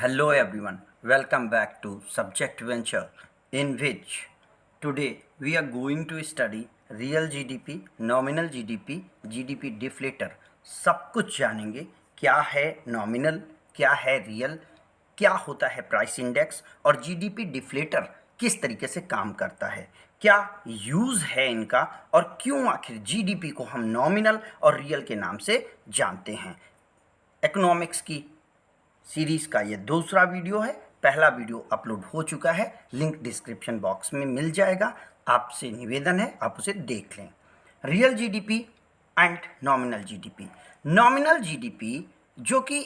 Hello everyone, welcome back to Subject Venture, in which today we are going to study real GDP, nominal GDP, GDP deflator. सब कुछ जानेंगे क्या है nominal, क्या है real, क्या होता है प्राइस इंडेक्स और जीडीपी डिफ्लेटर किस तरीके से काम करता है, क्या यूज़ है इनका और क्यों आखिर जीडीपी को हम नॉमिनल और रियल के नाम से जानते हैं। इकोनॉमिक्स की सीरीज़ का ये दूसरा वीडियो है। पहला वीडियो अपलोड हो चुका है, लिंक डिस्क्रिप्शन बॉक्स में मिल जाएगा। आपसे निवेदन है आप उसे देख लें। Real GDP and nominal GDP. Nominal GDP जो कि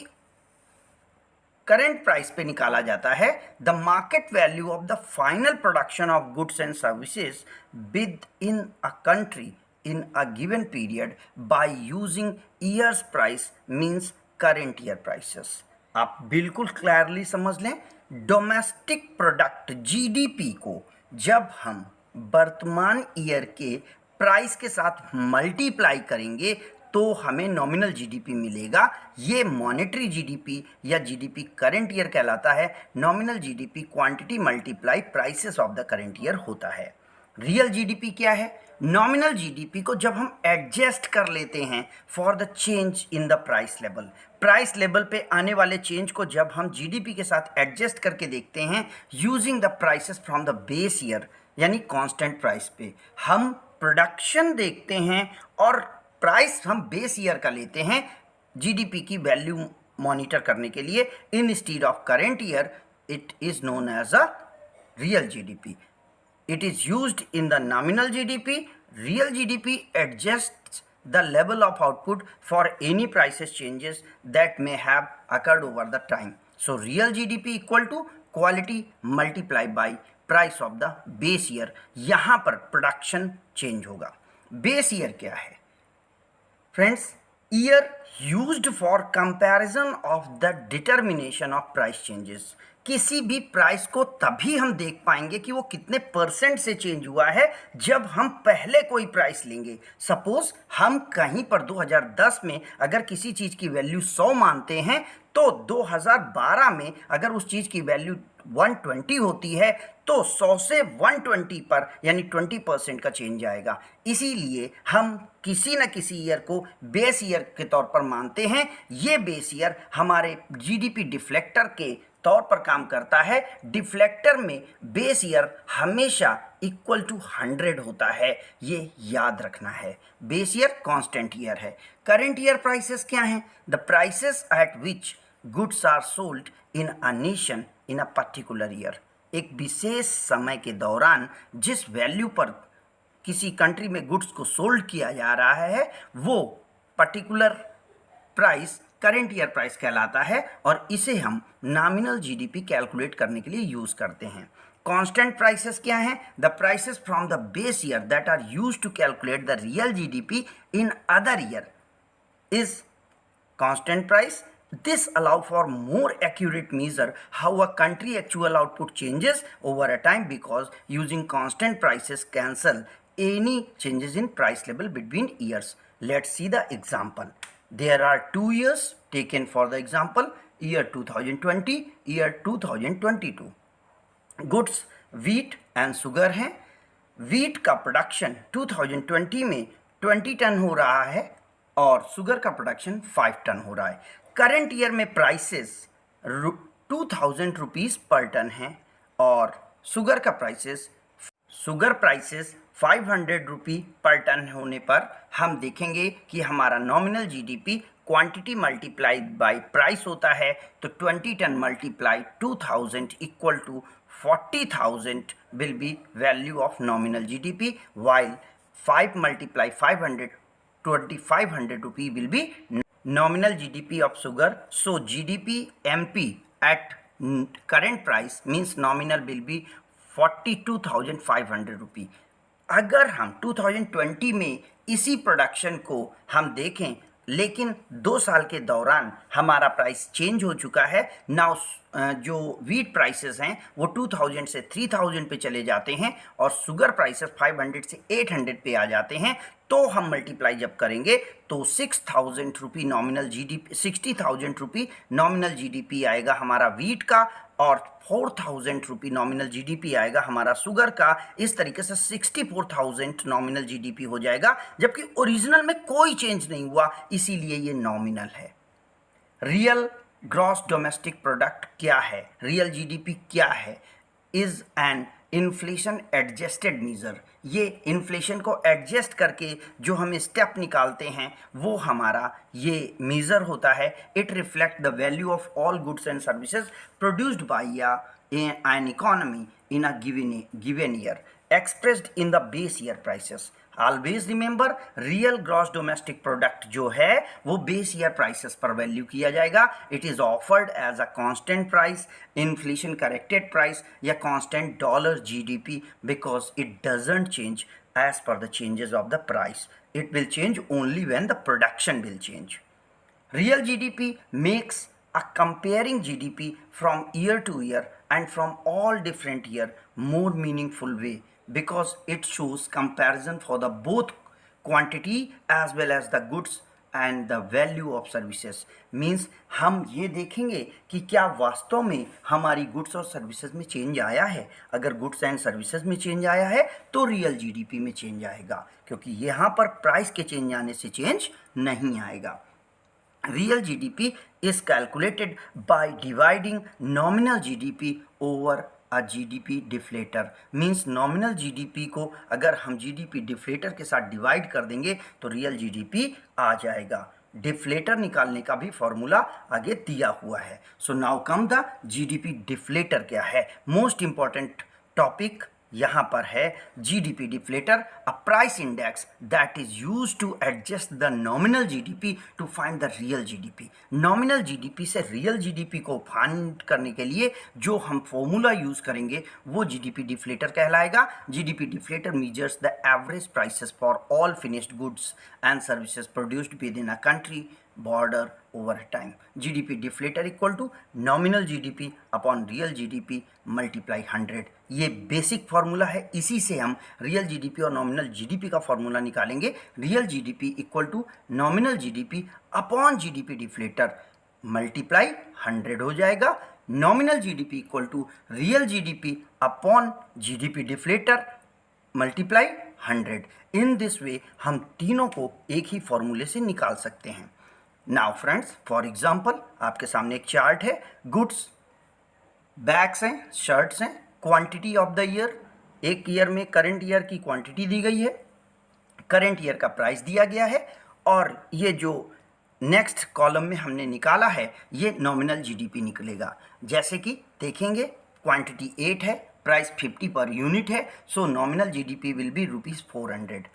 करंट प्राइस पे निकाला जाता है, the market value of the final production of goods and services with in a country in a given period by using year's price means current year prices। आप बिल्कुल clearly समझ लें, डोमेस्टिक प्रोडक्ट जीडीपी को जब हम वर्तमान year के price के साथ मल्टीप्लाई करेंगे तो हमें नॉमिनल जीडीपी मिलेगा। ये मॉनेटरी जीडीपी या जीडीपी करंट ईयर कहलाता है। Nominal GDP quantity multiply prices of the current year होता है। रियल जीडीपी क्या है? नॉमिनल जीडीपी को जब हम एडजस्ट कर लेते हैं for the change in the price level पे आने वाले चेंज को जब हम जीडीपी के साथ एडजस्ट करके देखते हैं using the prices from the base year यानी कांस्टेंट प्राइस पे हम प्रोडक्शन देखते हैं और प्राइस हम बेस ईयर का लेते हैं जीडीपी की वैल्यू मॉनिटर करने के लिए instead of current year. It is known as a real GDP. It is used in the nominal GDP. Real GDP adjusts the level of output for any prices changes that may have occurred over the time. So real GDP equal to quality multiplied by price of the base year। यहाँ पर production change होगा। Base year क्या है friends? Year used for comparison of the determination of price changes. किसी भी price को तभी हम देख पाएंगे कि वो कितने परसेंट से चेंज हुआ है जब हम पहले कोई प्राइस लेंगे। सपोज हम कहीं पर 2010 में अगर किसी चीज़ की वैल्यू 100 मानते हैं तो 2012 में अगर उस चीज़ की वैल्यू 120 होती है तो 100 से 120 पर यानी 20% का चेंज आएगा। इसीलिए हम किसी न किसी ईयर को बेस ईयर के तौर पर मानते हैं। ये बेस ईयर हमारे जीडीपी डिफ्लेक्टर के तौर पर काम करता है। डिफ्लेक्टर में बेस ईयर हमेशा इक्वल टू 100 होता है, ये याद रखना है। बेस ईयर कांस्टेंट ईयर है। करंट ईयर प्राइसेस क्या हैं? The prices at which goods are sold in a nation in a particular year. एक विशेष समय के दौरान जिस वैल्यू पर किसी कंट्री में गुड्स को सोल्ड किया जा रहा है वो particular price current year price कहलाता है और इसे हम नॉमिनल जीडीपी कैलकुलेट करने के लिए यूज़ करते हैं। कांस्टेंट प्राइसेस क्या हैं? The prices from the base year that are used to calculate the real GDP in other year is constant price. This allow for more accurate measure how a country actual output changes over a time because using constant prices cancel any changes in price level between years. Let's see the example. There are 2 years taken for the example, year 2020, year 2022. Goods wheat and sugar हैं। wheat का production 2020 में 20 ton हो रहा है और sugar का production 5 ton हो रहा है। करंट ईयर में प्राइसेस 2000 रुपीज़ पर टन हैं और शुगर प्राइसेस 500 रुपी पर टन होने पर हम देखेंगे कि हमारा nominal GDP quantity multiplied by price होता है। तो 20 ton multiply 2000 equal to 40,000 will be value of nominal GDP while 5 multiply 500 2500 rupee will be nominal GDP of sugar. So GDP MP at current price means nominal will be 42,500 रुपी। अगर हम 2020 में इसी production को हम देखें लेकिन 2 साल के दौरान हमारा प्राइस चेंज हो चुका है। नाउ जो वीट प्राइसेस हैं वो 2000 से 3000 पे चले जाते हैं और शुगर प्राइसेस 500 से 800 पे आ जाते हैं। तो हम मल्टीप्लाई जब करेंगे तो 6000 रुपी नॉमिनल जीडीपी 60,000 रुपी नॉमिनल जीडीपी आएगा हमारा वीट का और 4000 रुपी नॉमिनल जीडीपी आएगा हमारा शुगर का। इस तरीके से 64,000 नॉमिनल जीडीपी हो जाएगा, जबकि ओरिजिनल में कोई चेंज नहीं हुआ, इसीलिए ये नॉमिनल है। रियल ग्रॉस डोमेस्टिक प्रोडक्ट क्या है, रियल जीडीपी क्या है? Is an inflation adjusted measure. ये इन्फ्लेशन को एडजस्ट करके जो हम स्टेप निकालते हैं वो हमारा ये मीज़र होता है। It reflect the value of all goods and services produced by an economy in a given year expressed in the base year prices. Always remember, real gross domestic product जो है वो बेस ईयर प्राइसेस पर value किया जाएगा। It is offered as a constant price, inflation corrected price या constant dollar GDP because it doesn't change as per the changes of the price. It will change only when the production will change. Real GDP makes a comparing GDP from year to year and from all different year more meaningful way because it shows comparison for the both quantity as well as the goods and the value of services. Means हम ये देखेंगे कि क्या वास्तव में हमारी goods और services में चेंज आया है। अगर गुड्स एंड सर्विसेज में चेंज आया है तो रियल जीडीपी में चेंज आएगा, क्योंकि यहाँ पर प्राइस के चेंज आने से चेंज नहीं आएगा। Real GDP is calculated by dividing nominal GDP over a GDP deflator. Means nominal GDP को अगर हम जीडीपी डिफ्लेटर के साथ डिवाइड कर देंगे तो रियल जीडीपी आ जाएगा। डिफ्लेटर निकालने का भी फॉर्मूला आगे दिया हुआ है। So now come the GDP deflator क्या है। मोस्ट इंपॉर्टेंट टॉपिक यहाँ पर है GDP deflator, a price index that is used to adjust the nominal GDP to find the real GDP. Nominal GDP से रियल जीडीपी को find करने के लिए जो हम फॉर्मूला यूज करेंगे वो जीडीपी डिफ्लेटर कहलाएगा। GDP deflator measures the average prices for all finished goods and services produced with in a country border over time. GDP deflator equal to nominal GDP upon real GDP multiply 100. ये basic formula है, इसी से हम real GDP और nominal GDP का formula निकालेंगे। Real GDP equal to nominal GDP upon GDP deflator multiply 100 हो जाएगा। Nominal GDP equal to real GDP upon GDP deflator multiply 100। In this way हम तीनों को एक ही फॉर्मूले से निकाल सकते हैं। नाउ फ्रेंड्स, फॉर एग्जाम्पल आपके सामने एक चार्ट है, गुड्स बैग्स हैं, शर्ट्स हैं, क्वांटिटी ऑफ द ईयर, एक ईयर में करंट ईयर की क्वांटिटी दी गई है, करंट ईयर का प्राइस दिया गया है, और ये जो नेक्स्ट कॉलम में हमने निकाला है ये नॉमिनल जीडीपी निकलेगा। जैसे कि देखेंगे क्वांटिटी 8 है, प्राइस 50 पर यूनिट है, so nominal GDP will be ₹400।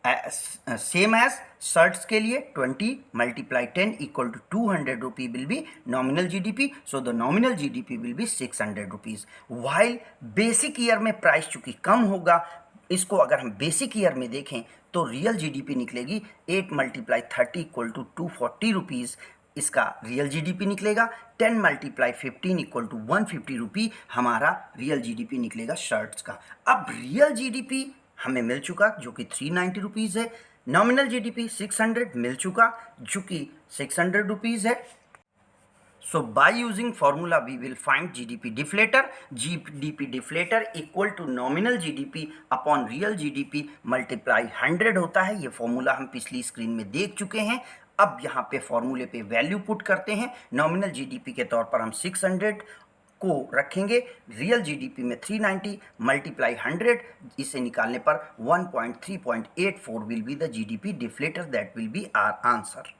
Same as shirts के लिए 20 multiply 10 equal to 200 rupee will be nominal GDP, so the nominal GDP will be 600 rupees. While basic year में प्राइस चूंकि कम होगा, इसको अगर हम बेसिक ईयर में देखें तो रियल जीडीपी निकलेगी 8 मल्टीप्लाई 30 इक्वल टू 240 रुपीज़, इसका रियल जीडीपी निकलेगा। 10 मल्टीप्लाई 15 इक्वल टू 150 रुपी हमारा रियल जीडीपी निकलेगा शर्ट्स का। अब रियल जीडीपी हमें मिल चुका जो कि 390 रुपीज़ है, नॉमिनल जीडीपी 600 मिल चुका जो कि 600 रुपीज़ है। So by using formula we will find GDP deflator. GDP deflator equal to nominal GDP upon real GDP multiply 100 होता है। ये फॉर्मूला हम पिछली स्क्रीन में देख चुके हैं। अब यहाँ पे फॉर्मूले पे वैल्यू पुट करते हैं। नॉमिनल जीडीपी के तौर पर हम 600 को रखेंगे, रियल जीडीपी में 390 मल्टीप्लाई 100, इसे निकालने पर 1.3.84 will be the GDP deflator, that will be our answer.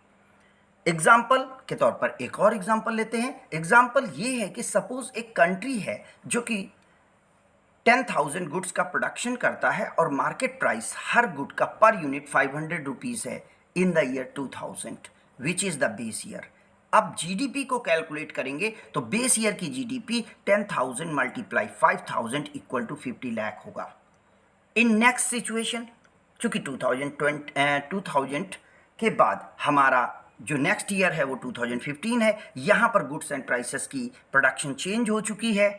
Example के तौर पर एक और एग्जाम्पल लेते हैं। एग्जाम्पल ये है कि सपोज एक कंट्री है जो कि 10,000 गुड्स का प्रोडक्शन करता है और मार्केट प्राइस हर गुड का पर यूनिट 500 रुपीज़ है in the year 2000 which is the base year. अब जीडीपी को कैलकुलेट करेंगे तो बेस ईयर की GDP 10,000 multiply 5,000 equal to 50 lakh होगा। इन नेक्स्ट सिचुएशन चूंकि 2000 के बाद हमारा जो नेक्स्ट ईयर है वो 2015 है। यहाँ पर गुड्स एंड प्राइसेस की प्रोडक्शन चेंज हो चुकी है,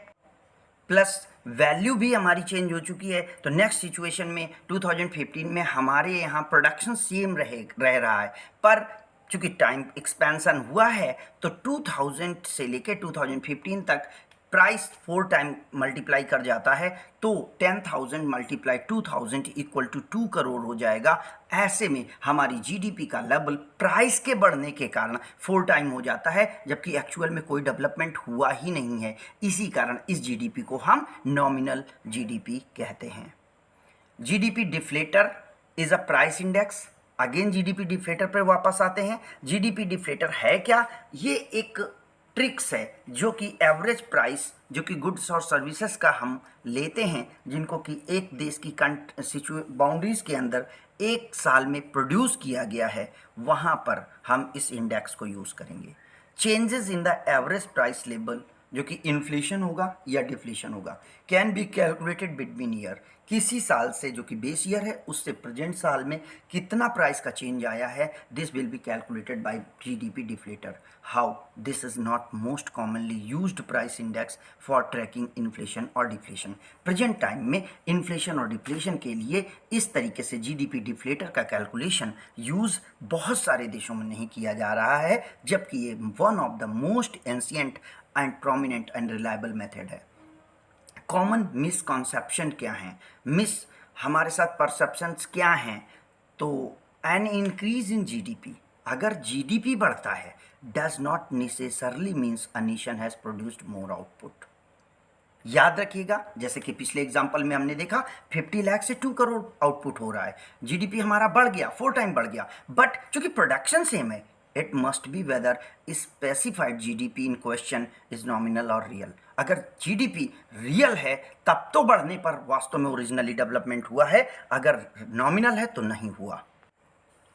प्लस वैल्यू भी हमारी चेंज हो चुकी है। तो नेक्स्ट सिचुएशन में 2015 में हमारे यहाँ प्रोडक्शन सेम रह रहा है, पर चूँकि टाइम एक्सपेंशन हुआ है तो 2000 से लेके 2015 तक प्राइस 4 टाइम मल्टीप्लाई कर जाता है, तो 10,000 मल्टीप्लाई 2,000 इक्वल टू 2 करोड़ हो जाएगा। ऐसे में हमारी जीडीपी का लेवल प्राइस के बढ़ने के कारण 4 टाइम हो जाता है, जबकि एक्चुअल में कोई डेवलपमेंट हुआ ही नहीं है। इसी कारण इस जीडीपी को हम नॉमिनल जीडीपी कहते हैं। GDP deflator is a price index. Again GDP deflator पर वापस आते हैं। जीडीपी डिफ्लेटर है क्या? ये एक ट्रिक्स है जो कि एवरेज प्राइस जो कि गुड्स और सर्विसेज का हम लेते हैं, जिनको कि एक देश की बाउंड्रीज के अंदर एक साल में प्रोड्यूस किया गया है, वहाँ पर हम इस इंडेक्स को यूज़ करेंगे। Changes in the average price level जो कि इन्फ्लेशन होगा या डिफ्लेशन होगा, can be calculated between year. किसी साल से जो कि बेस ईयर है उससे प्रेजेंट साल में कितना प्राइस का चेंज आया है, this will be calculated by GDP deflator. How? This is not most commonly used price index for tracking inflation और डिफ्लेशन। प्रेजेंट टाइम में इन्फ्लेशन और डिफ्लेशन के लिए इस तरीके से जीडीपी डिफ्लेटर का कैलकुलेशन यूज़ बहुत सारे देशों में नहीं किया जा रहा है, जबकि ये one of the most ancient and prominent and reliable method है। कॉमन मिसकॉन्सेप्शन क्या है? हमारे साथ परसेप्शंस क्या हैं? तो एन इंक्रीज इन जीडीपी, अगर जीडीपी बढ़ता है, does not necessarily means a nation has produced more output. याद रखिएगा, जैसे कि पिछले एग्जांपल में हमने देखा 50 लाख से 2 करोड़ आउटपुट हो रहा है, जीडीपी हमारा बढ़ गया, 4 टाइम बढ़ गया, बट चूंकि प्रोडक्शन सेम है, it must be whether specified GDP in question is nominal और रियल। अगर जीडीपी रियल है तब तो बढ़ने पर वास्तव में ओरिजिनली डेवलपमेंट हुआ है, अगर नॉमिनल है तो नहीं हुआ।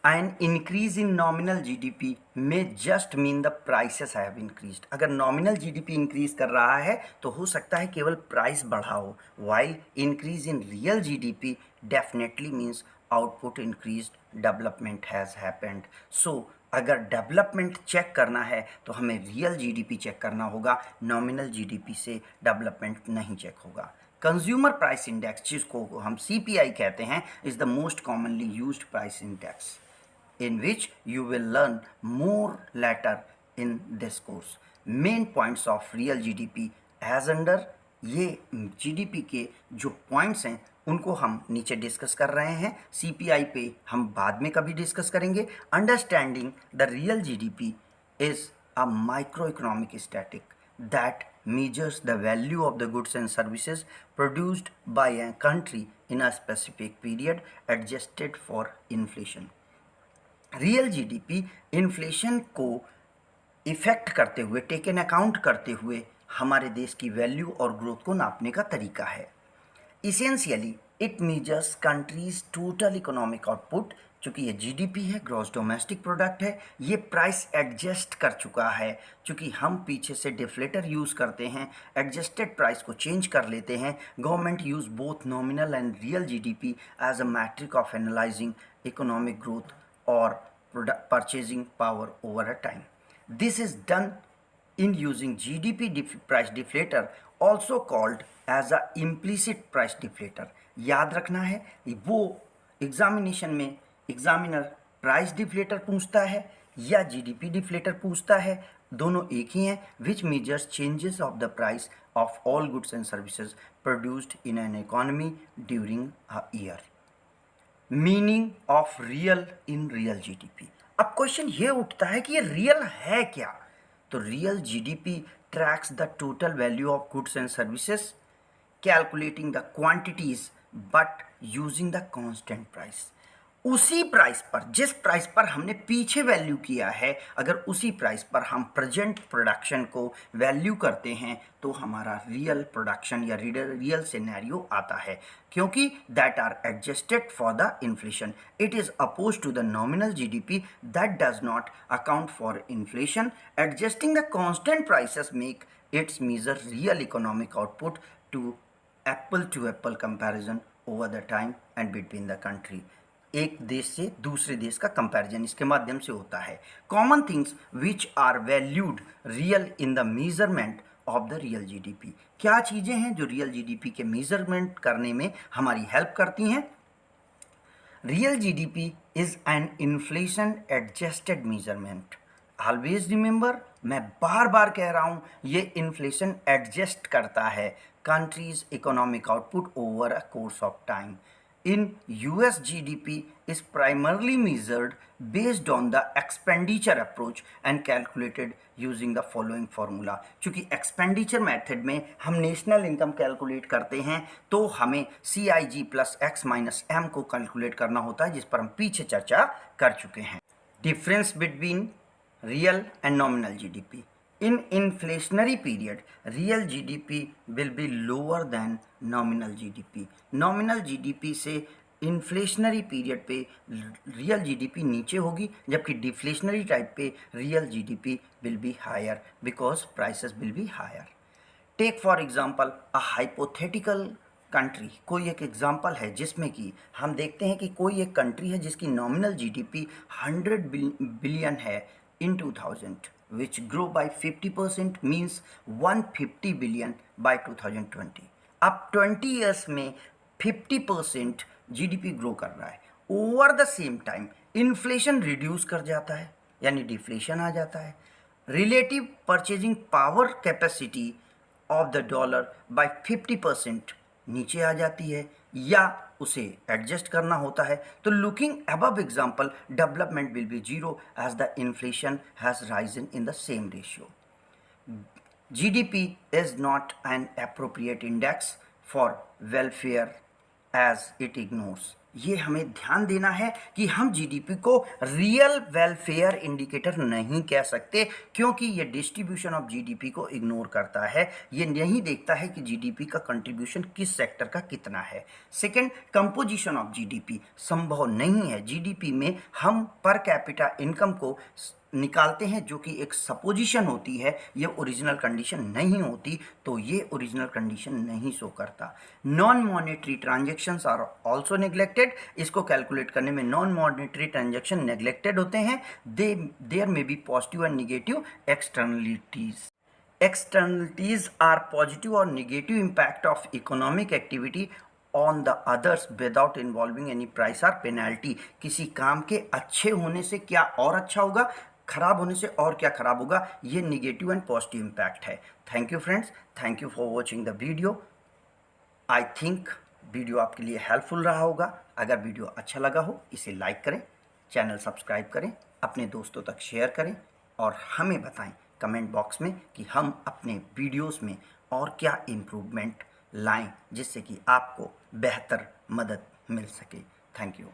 An increase in nominal GDP में just mean the prices have increased. अगर नॉमिनल जीडीपी इंक्रीज कर रहा है तो हो सकता है केवल प्राइस बढ़ा हो, while increase in real GDP definitely means output increase, development has happened. So अगर डेवलपमेंट चेक करना है तो हमें रियल जीडीपी चेक करना होगा, नॉमिनल जीडीपी से डेवलपमेंट नहीं चेक होगा। कंज्यूमर प्राइस इंडेक्स, जिसको हम सीपीआई कहते हैं, is the most commonly used price index in which you will learn more later in this course. Main points of real GDP as under, ये GDP के जो points हैं उनको हम नीचे डिस्कस कर रहे हैं, CPI पे हम बाद में कभी डिस्कस करेंगे। Understanding the real GDP is a microeconomic static that measures the value of the goods and services produced by a country in a specific period adjusted for inflation. Real GDP inflation को effect करते हुए, take इन account करते हुए हमारे देश की value और growth को नापने का तरीका है। Essentially it measures countries total economic output. चूँकि ये जीडीपी है, ग्रॉस डोमेस्टिक प्रोडक्ट है, ये प्राइस एडजस्ट कर चुका है। चूँकि हम पीछे से डिफ्लेटर यूज़ करते हैं, एडजस्टेड प्राइस को चेंज कर लेते हैं। Government use both nominal and real GDP as a metric of analyzing economic growth or purchasing power over a time. This is done in using GDP price deflator, also called as a implicit price deflator. याद रखना है, वो examination में examiner price deflator पूछता है या GDP deflator पूछता है, दोनों एक ही हैं, विच measures changes of the price of all goods and services produced in an economy during a year. Meaning of real in real GDP. अब क्वेश्चन ये उठता है कि ये रियल है क्या? तो real GDP tracks the total value of goods and services calculating the quantities but using the constant price. उसी प्राइस पर, जिस प्राइस पर हमने पीछे वैल्यू किया है, अगर उसी प्राइस पर हम प्रेजेंट प्रोडक्शन को वैल्यू करते हैं तो हमारा रियल प्रोडक्शन या रियल सिनेरियो आता है, क्योंकि that are adjusted for the inflation. It is oppose to the nominal GDP that does not account for inflation. Adjusting the constant prices make its measure real economic output to apple comparison over the time and between the country. एक देश से दूसरे देश का comparison इसके माध्यम से होता है। Common things which are valued real in the measurement of the real GDP. क्या चीज़ें हैं जो रियल जीडीपी के मेजरमेंट करने में हमारी हेल्प करती हैं? Real GDP is an inflation adjusted measurement. Always remember, मैं बार बार कह रहा हूँ, ये इन्फ्लेशन एडजस्ट करता है countries economic output over a course of time. In US GDP is primarily measured based on the expenditure approach and calculated using the following formula। चूंकि expenditure method में हम नेशनल इनकम कैलकुलेट करते हैं तो हमें CIG plus X minus M को calculate करना होता है, जिस पर हम पीछे चर्चा कर चुके हैं। Difference between real and nominal GDP. In inflationary period, real GDP will be lower than nominal GDP। nominal GDP से इन्फ्लेशनरी पीरियड पे रियल जीडीपी नीचे होगी, जबकि डिफ्लेशनरी टाइप पे real GDP will be higher because prices will be higher. Take for example a hypothetical country. कोई एक example है जिसमें कि हम देखते हैं कि कोई एक कंट्री है जिसकी नॉमिनल जीडीपी 100 बिलियन है in 2000, which grew by 50%, means 150 billion by 2020। अब 20 years में 50% जीडीपी ग्रो कर रहा है। Over the same time inflation reduce कर जाता है, यानी डिफ्लेशन आ जाता है। Relative purchasing power capacity of the dollar by 50% नीचे आ जाती है या उसे एडजस्ट करना होता है। तो looking above example, development will be zero as the inflation has risen in the same ratio. GDP is not an appropriate index for welfare as it ignores। ये हमें ध्यान देना है कि हम जीडीपी को रियल वेलफेयर इंडिकेटर नहीं कह सकते, क्योंकि ये डिस्ट्रीब्यूशन ऑफ जीडीपी को इग्नोर करता है। ये नहीं देखता है कि जीडीपी का कंट्रीब्यूशन किस सेक्टर का कितना है। सेकंड, कंपोजिशन ऑफ जीडीपी संभव नहीं है। जीडीपी में हम पर कैपिटा इनकम को निकालते हैं, जो कि एक सपोजिशन होती है, ये ओरिजिनल कंडीशन नहीं होती, तो ये ओरिजिनल कंडीशन नहीं शो करता। Non monetary transactions are also neglected. इसको कैलकुलेट करने में नॉन मॉनेटरी ट्रांजेक्शन नेग्लेक्टेड होते हैं। There may be positive and negative externalities. Externalities are positive or negative impact of economic activity on the others without involving any price or penalty। किसी काम के अच्छे होने से क्या और अच्छा होगा, खराब होने से और क्या खराब होगा, ये निगेटिव एंड पॉजिटिव इम्पैक्ट है। Thank you friends, thank you for watching the video. I think video आपके लिए हेल्पफुल रहा होगा। अगर वीडियो अच्छा लगा हो इसे लाइक करें, चैनल सब्सक्राइब करें, अपने दोस्तों तक शेयर करें और हमें बताएं कमेंट बॉक्स में कि हम अपने वीडियोस में और क्या इम्प्रूवमेंट लाएं जिससे कि आपको बेहतर मदद मिल सके। Thank you.